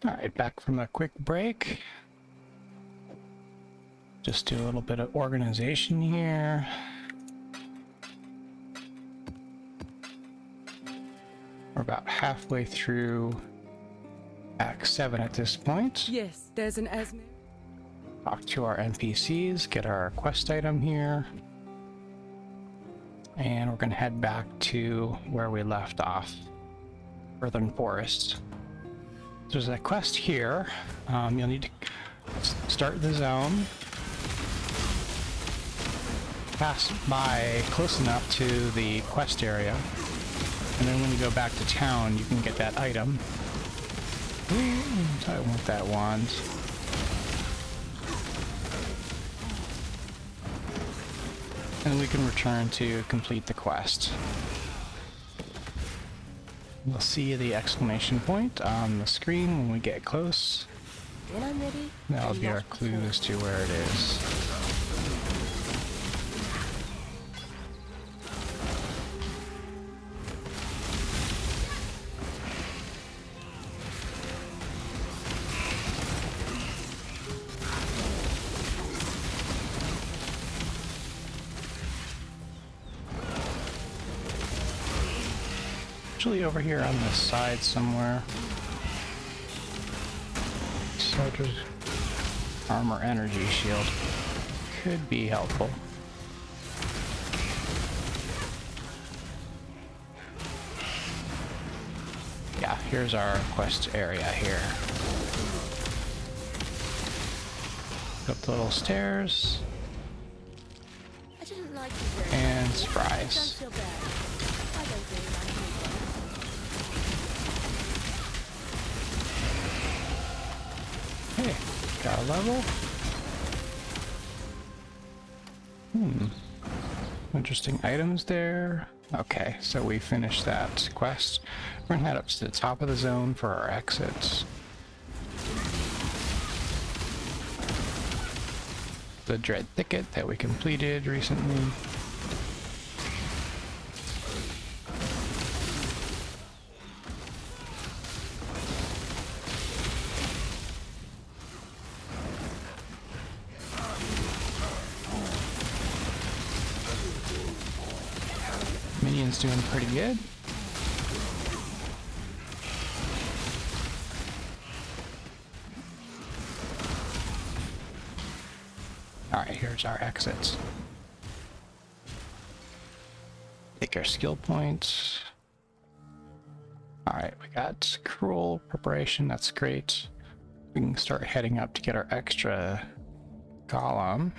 Alright, back from a quick break. Just do a little bit of organization here. We're about halfway through Act 7 at this point. Yes, there's an asthma. Talk to our NPCs, get our quest item here. And we're gonna head back to where we left off. Northern Forest. There's a quest here. You'll need to start the zone. Pass by close enough to the quest area. And then when you go back to town, you can get that item. I want that wand. And we can return to complete the quest. We'll see the exclamation point on the screen when we get close. When I'm ready. That'll be our clue as to where it is. Usually over here on the side somewhere. Soldier's armor energy shield could be helpful. Yeah, here's our quest area here. Up the little stairs. I didn't like you very And much. surprise. Don't feel bad. I don't really like you. Hey, got a level? Interesting items there. Okay, so we finished that quest. We're gonna head up to the top of the zone for our exits. The Dread Thicket that we completed recently. Minion's doing pretty good. Alright, here's our exits. Take our skill points. Alright, we got cruel preparation, that's great. We can start heading up to get our extra golem.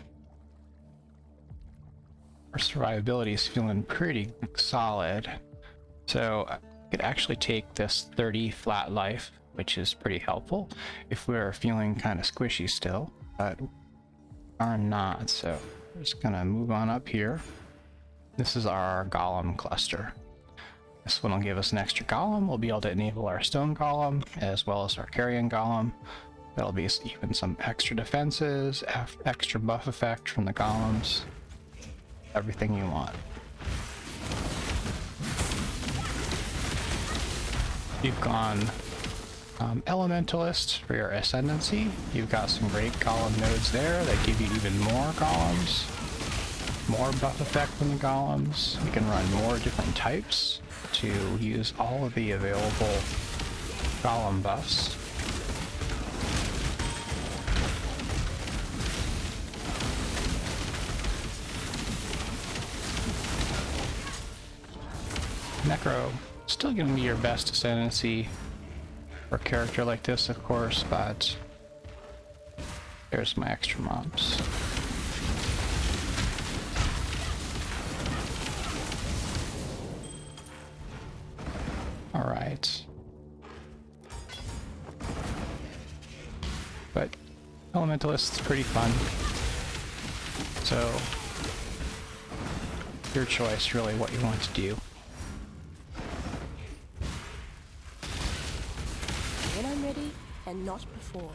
Our survivability is feeling pretty solid. So I could actually take this 30 flat life, which is pretty helpful if we're feeling kind of squishy still, but are not. So we're just gonna move on up here. This is our golem cluster. This one will give us an extra golem. We'll be able to enable our stone golem as well as our carrion golem. That'll be even some extra defenses, extra buff effect from the golems. Everything you want. You've gone Elementalist for your Ascendancy. You've got some great golem nodes there that give you even more golems. More buff effect from the golems. You can run more different types to use all of the available golem buffs. Necro, still gonna be your best ascendancy for a character like this, of course, but there's my extra mobs. Alright. But Elementalist's pretty fun. So, your choice, really, what you want to do. When I'm ready, and not before.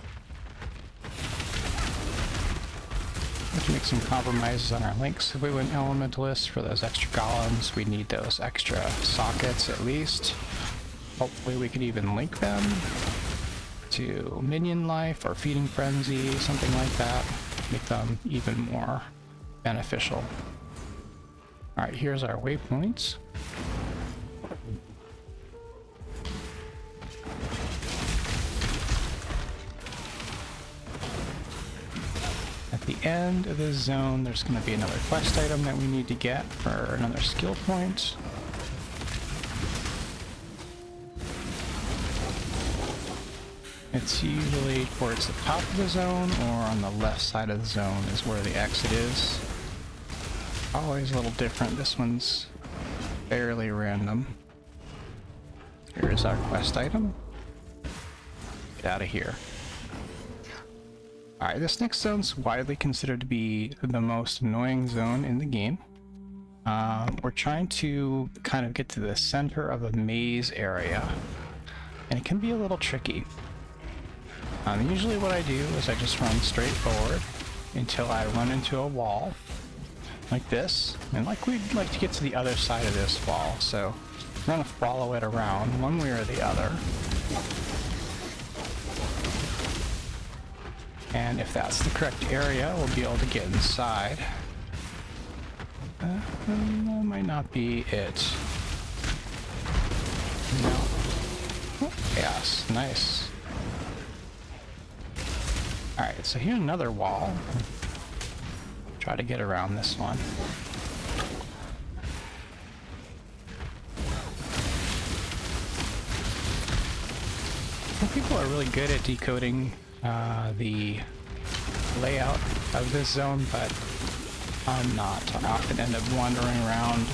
We have to make some compromises on our links. If we went Elementalist for those extra golems, we need those extra sockets at least. Hopefully we could even link them to minion life or feeding frenzy, something like that. Make them even more beneficial. Alright, here's our waypoints. At the end of this zone, there's going to be another quest item that we need to get for another skill point. It's usually towards the top of the zone or on the left side of the zone is where the exit is. Always a little different. This one's fairly random. Here's our quest item. Get out of here. Alright, this next zone's widely considered to be the most annoying zone in the game. We're trying to kind of get to the center of a maze area, and it can be a little tricky. Usually what I do is I just run straight forward until I run into a wall, like this, and like we'd like to get to the other side of this wall, so we're gonna follow it around one way or the other. And if that's the correct area, we'll be able to get inside. That might not be it. No. Oh, yes, nice. Alright, so here's another wall. Try to get around this one. Some people are really good at decoding the layout of this zone, but I'm not. I often end up wandering around,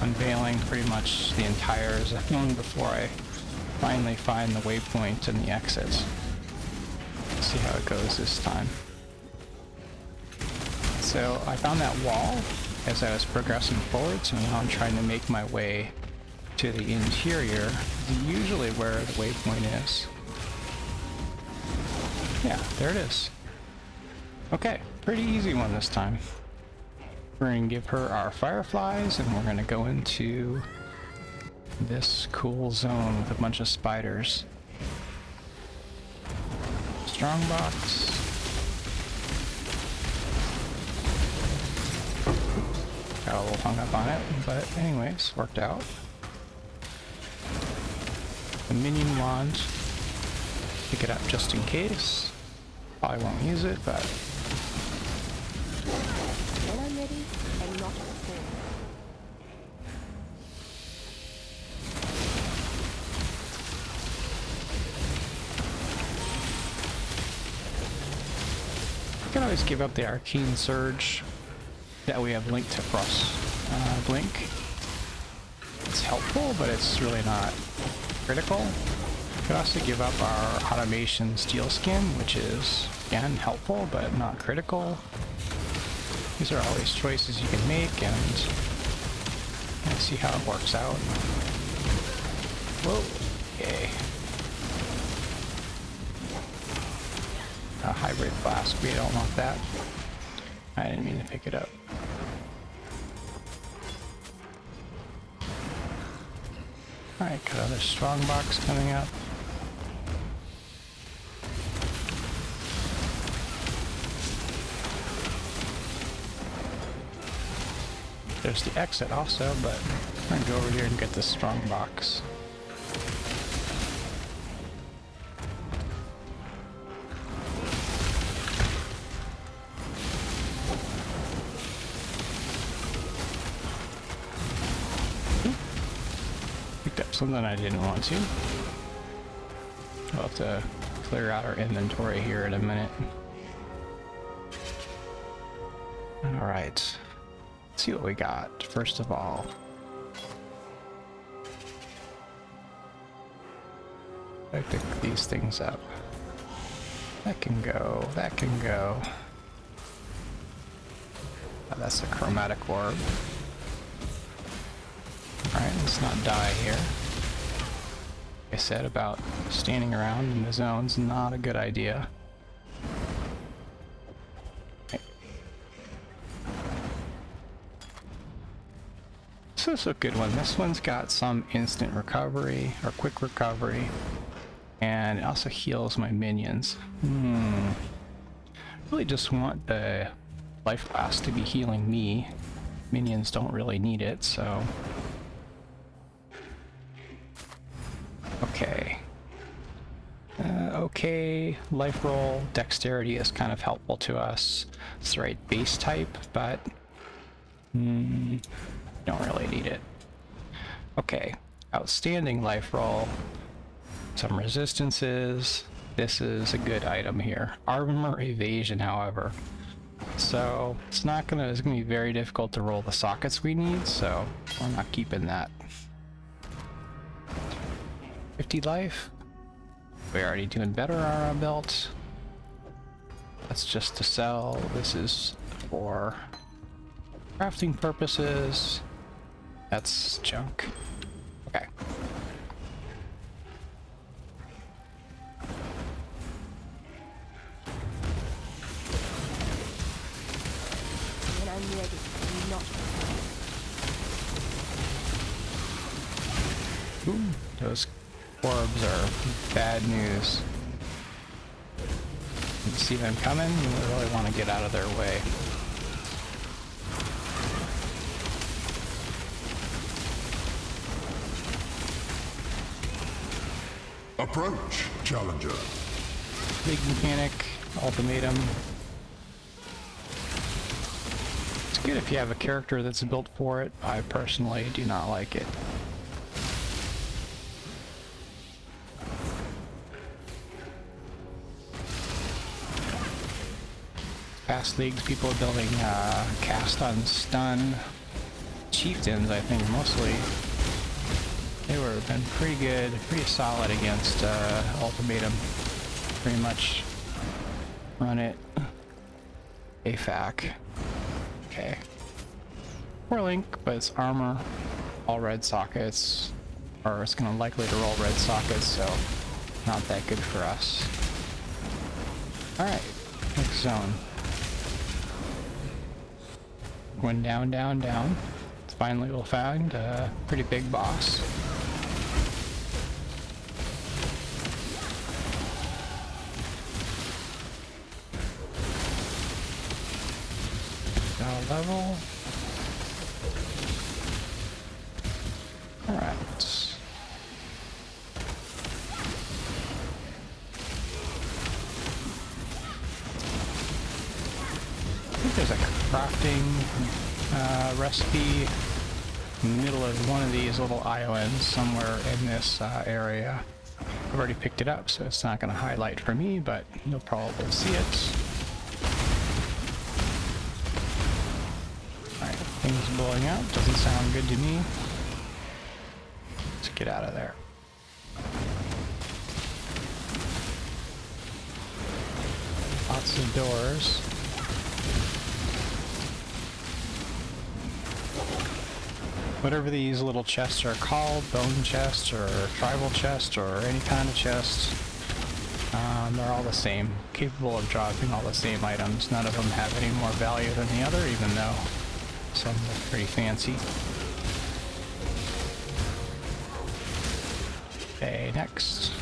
unveiling pretty much the entire zone before I finally find the waypoint and the exit. Let's see how it goes this time. So I found that wall as I was progressing forward, so now I'm trying to make my way to the interior, usually where the waypoint is. Yeah, there it is. Okay, pretty easy one this time. We're going to give her our fireflies, and we're going to go into this cool zone with a bunch of spiders. Strongbox. Got a little hung up on it, but anyways, worked out. The minion wand. Pick it up just in case. Probably won't use it, but... When I'm ready, and not before. You can always give up the Arcane Surge that we have linked to Frost Blink. It's helpful, but it's really not critical. We could also give up our Automation Steel Skin, which is, again, helpful, but not critical. These are always choices you can make, and see how it works out. Whoa, okay. A hybrid flask, we don't want that. I didn't mean to pick it up. Alright, got another strong box coming up. There's the exit also, but I'm gonna go over here and get the strong box. Picked up something I didn't want to. We'll have to clear out our inventory here in a minute. Alright. Let's see what we got, first of all. I pick these things up. That can go, that can go. Oh, that's a chromatic orb. Alright, let's not die here. Like I said about standing around in the zone's not a good idea. This is a good one. This one's got some instant recovery or quick recovery. And it also heals my minions. Really just want the life class to be healing me. Minions don't really need it, so... Okay. Okay, life roll, dexterity is kind of helpful to us. It's the right base type, but don't really need it. Okay, outstanding life roll, some resistances. This is a good item here. Armor evasion, however. So it's gonna be very difficult to roll the sockets we need, so we're not keeping that. 50 life. We're already doing better on our belt. That's just to sell. This is for crafting purposes. That's junk. Okay. When I'm ready, I'm not prepared. Ooh, those orbs are bad news. You see them coming, you really want to get out of their way. Approach, challenger. Big mechanic, ultimatum. It's good if you have a character that's built for it. I personally do not like it. Past leagues, people are building cast on stun chieftains, I think, mostly. They were been pretty good, pretty solid against ultimatum. Pretty much run it AFAC. Okay. Poor link, but it's armor, all red sockets, or it's gonna likely to roll red sockets, so not that good for us. Alright, next zone. Going down, down, down. Finally we'll find a pretty big boss. Level. Alright. I think there's a crafting recipe in the middle of one of these little islands somewhere in this area. I've already picked it up, so it's not going to highlight for me, but you'll probably see it. Things blowing out doesn't sound good to me. Let's get out of there. Lots of doors. Whatever these little chests are called, bone chests or tribal chests or any kind of chest, they're all the same, capable of dropping all the same items. None of them have any more value than the other, even though some look pretty fancy. Okay, next.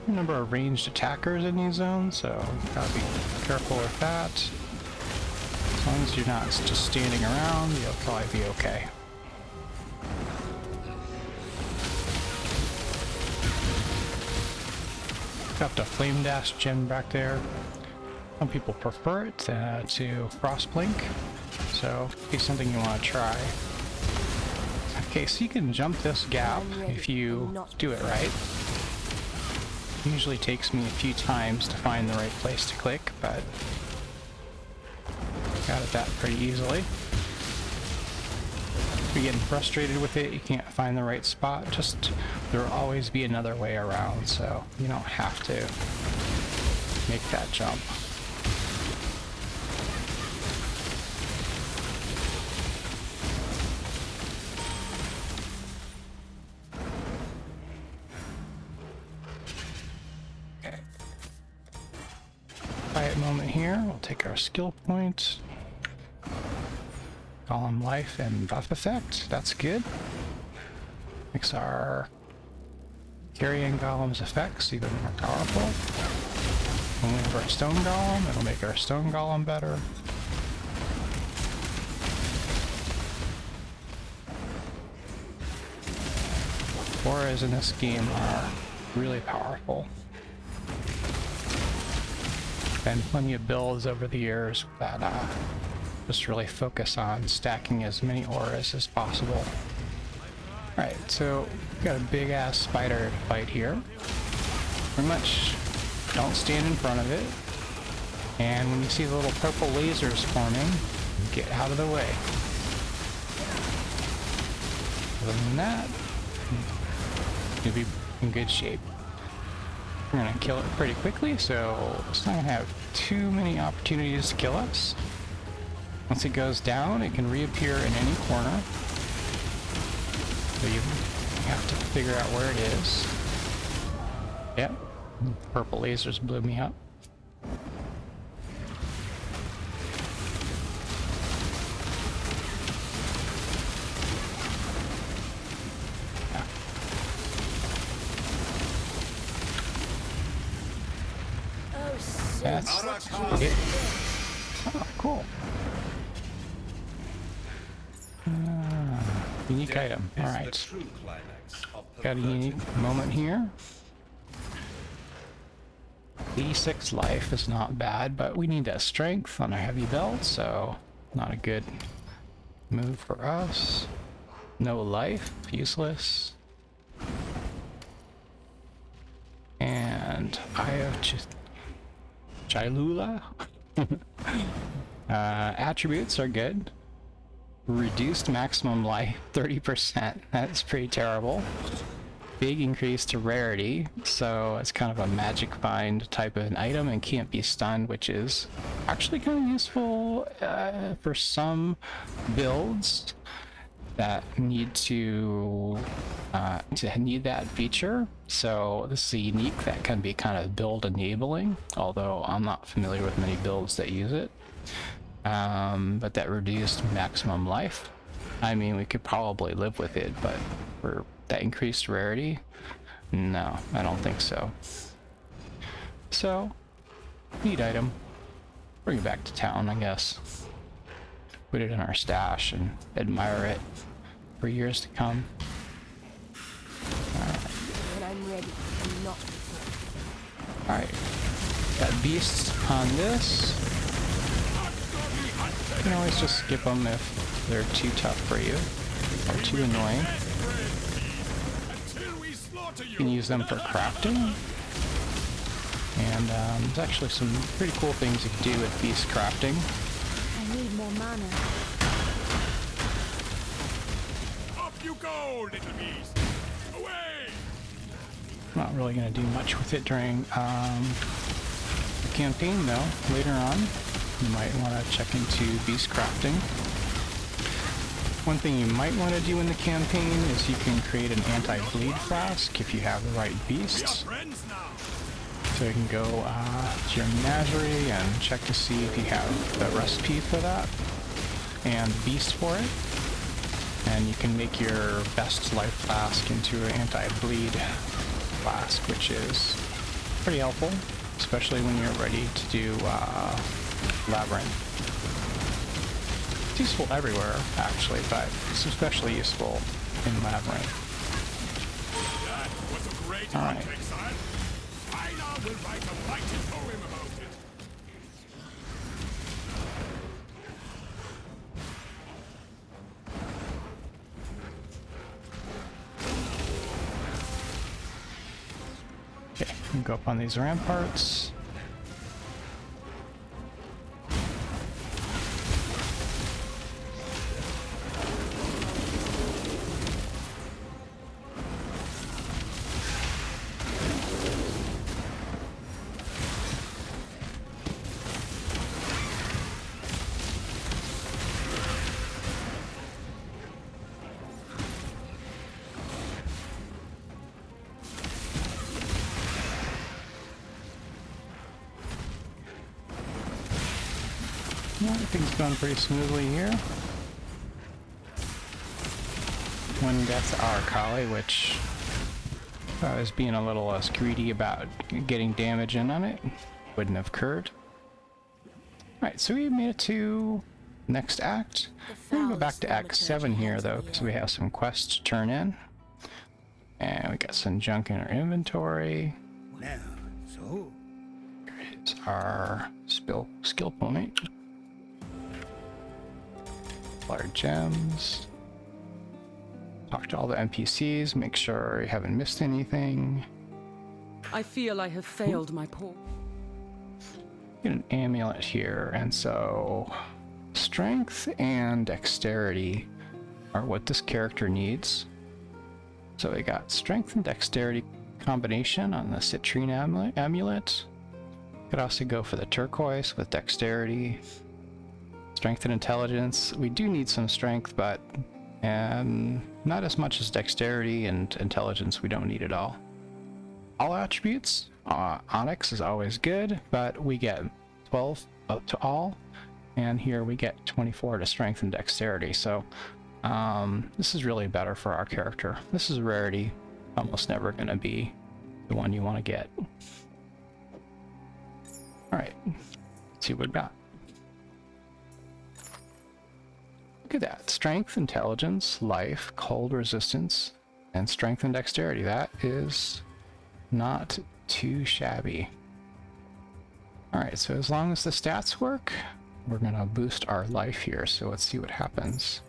A number of ranged attackers in these zones, so gotta be careful with that. As long as you're not just standing around, you'll probably be okay. Got the Flame Dash gem back there. Some people prefer it to Frostblink, so it's something you want to try. Okay, so you can jump this gap if you do it right. It usually takes me a few times to find the right place to click, but got it that pretty easily. If you're getting frustrated with it, you can't find the right spot, just there will always be another way around, so you don't have to make that jump. Okay. Quiet moment here, we'll take our skill point. golem life and buff effect. That's good. Makes our carrying golem's effects even more powerful. When we have our stone golem, it'll make our stone golem better. Auras in this game are really powerful. Been plenty of builds over the years that just really focus on stacking as many auras as possible. Alright, so we've got a big ass spider to fight here. Pretty much don't stand in front of it. And when you see the little purple lasers forming, get out of the way. Other than that, you'll be in good shape. We're gonna kill it pretty quickly, so it's not gonna have too many opportunities to kill us. Once it goes down, it can reappear in any corner. So you have to figure out where it is. Yep, purple lasers blew me up. That's it. Oh, cool. Unique item. Alright. Got a unique moment here. 86 life is not bad, but we need that strength on a heavy belt, so not a good move for us. No life. Useless. And I have just Chilula. Attributes are good. Reduced maximum life 30%. That's pretty terrible. Big increase to rarity, so it's kind of a magic find type of an item and can't be stunned, which is actually kind of useful for some builds that need to need that feature. So this is a unique that can be kind of build enabling, although I'm not familiar with many builds that use it. But that reduced maximum life, I mean, we could probably live with it, but for that increased rarity, no, I don't think so. So, neat item. Bring it back to town, I guess. Put it in our stash and admire it for years to come. When I'm ready, I'm not. Alright. Got beasts on this. You can always just skip them if they're too tough for you or too annoying. You can use them for crafting. And there's actually some pretty cool things you can do with beast crafting. I need more mana. Up you go, little beast! Away! Not really going to do much with it during the campaign, though. Later on, you might want to check into beast crafting. One thing you might want to do in the campaign is you can create an anti-bleed flask if you have the right beasts. So you can go to your menagerie and check to see if you have the recipe for that and the beast for it. And you can make your best life flask into an anti-bleed flask, which is pretty helpful, especially when you're ready to do Labyrinth. It's useful everywhere, actually, but it's especially useful in Labyrinth. That was a great All right. hunt, Exile. I now will write a mighty poem about it. Okay, we can go up on these ramparts. Yeah, everything's going pretty smoothly here. one death to our Kali, which I was being a little less greedy about getting damage in on it. Wouldn't have occurred. Alright, so we made it to next act. We're gonna go back to Act 7 here, though, because we have some quests to turn in. And we got some junk in our inventory. Now, so Here's our skill point. Our gems. Talk to all the NPCs, make sure you haven't missed anything. I feel I have failed my poor. Get an amulet here, and so strength and dexterity are what this character needs. So we got strength and dexterity combination on the citrine amulet. Could also go for the turquoise with dexterity. Strength and intelligence. We do need some strength, but not as much as dexterity and intelligence. We don't need it all. All attributes. Onyx is always good, but we get 12 up to all, and here we get 24 to strength and dexterity. So this is really better for our character. This is rarity. Almost never going to be the one you want to get. All right, let's see what we got. Look at that. Strength, intelligence, life, cold resistance, and strength and dexterity. That is not too shabby. Alright, so as long as the stats work, we're going to boost our life here. So let's see what happens.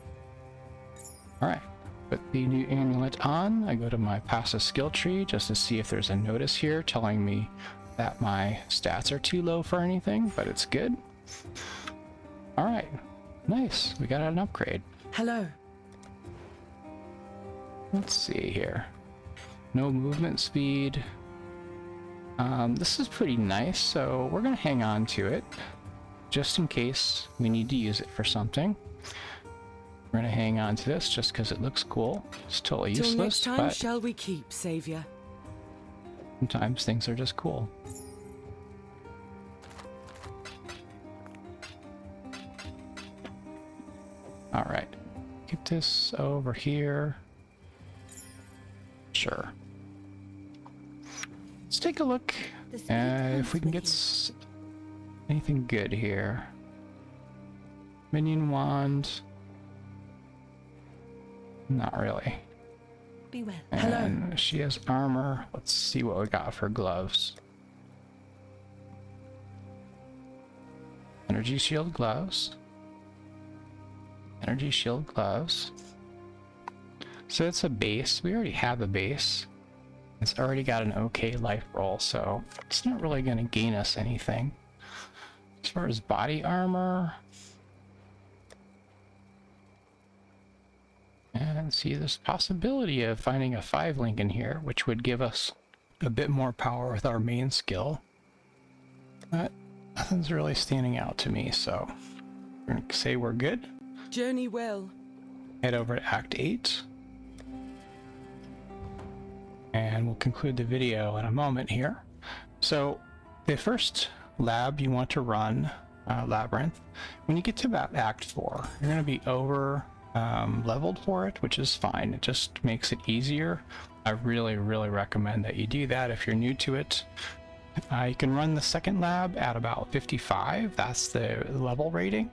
Alright, put the new amulet on. I go to my passive skill tree just to see if there's a notice here telling me that my stats are too low for anything, but it's good. Alright, nice. We got an upgrade. Hello. Let's see here. No movement speed. This is pretty nice, so we're going to hang on to it just in case we need to use it for something. We're going to hang on to this just because it looks cool. It's totally Till useless, next time but shall we keep, Savior? sometimes things are just cool. Alright, get this over here. Sure. Let's take a look if we can get anything good here. Minion wand. Not really. Be well. And she has armor. Let's see what we got for gloves. Energy shield gloves. Energy shield gloves. So it's a base. We already have a base. It's already got an okay life roll, so it's not really going to gain us anything. As far as body armor, and see, there's possibility of finding a 5 link in here, which would give us a bit more power with our main skill. But nothing's really standing out to me, so we're going to say we're good. Journey well. Head over to Act 8. And we'll conclude the video in a moment here. So the first lab you want to run, Labyrinth, when you get to about Act 4, you're going to be over leveled for it, which is fine. It just makes it easier. I really recommend that you do that if you're new to it. You can run the second lab at about 55. That's the level rating.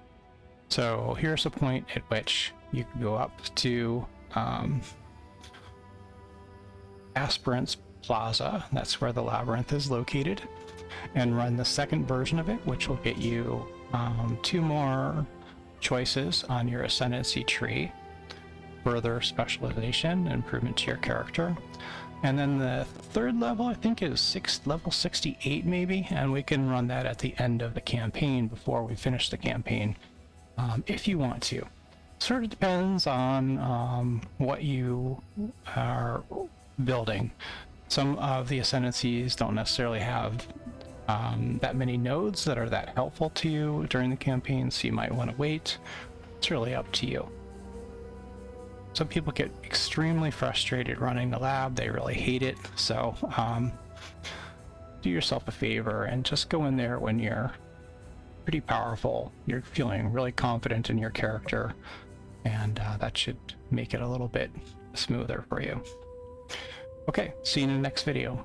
So here's a point at which you can go up to Aspirant's Plaza, that's where the labyrinth is located, and run the second version of it, which will get you 2 more choices on your ascendancy tree, further specialization, improvement to your character. And then the third level, I think, is level 68 maybe, and we can run that at the end of the campaign before we finish the campaign, if you want to. Sort of depends on what you are building. Some of the ascendancies don't necessarily have that many nodes that are that helpful to you during the campaign, so you might want to wait. It's really up to you. Some people get extremely frustrated running the lab. They really hate it. So do yourself a favor and just go in there when you're pretty powerful. You're feeling really confident in your character, and that should make it a little bit smoother for you. Okay, see you in the next video.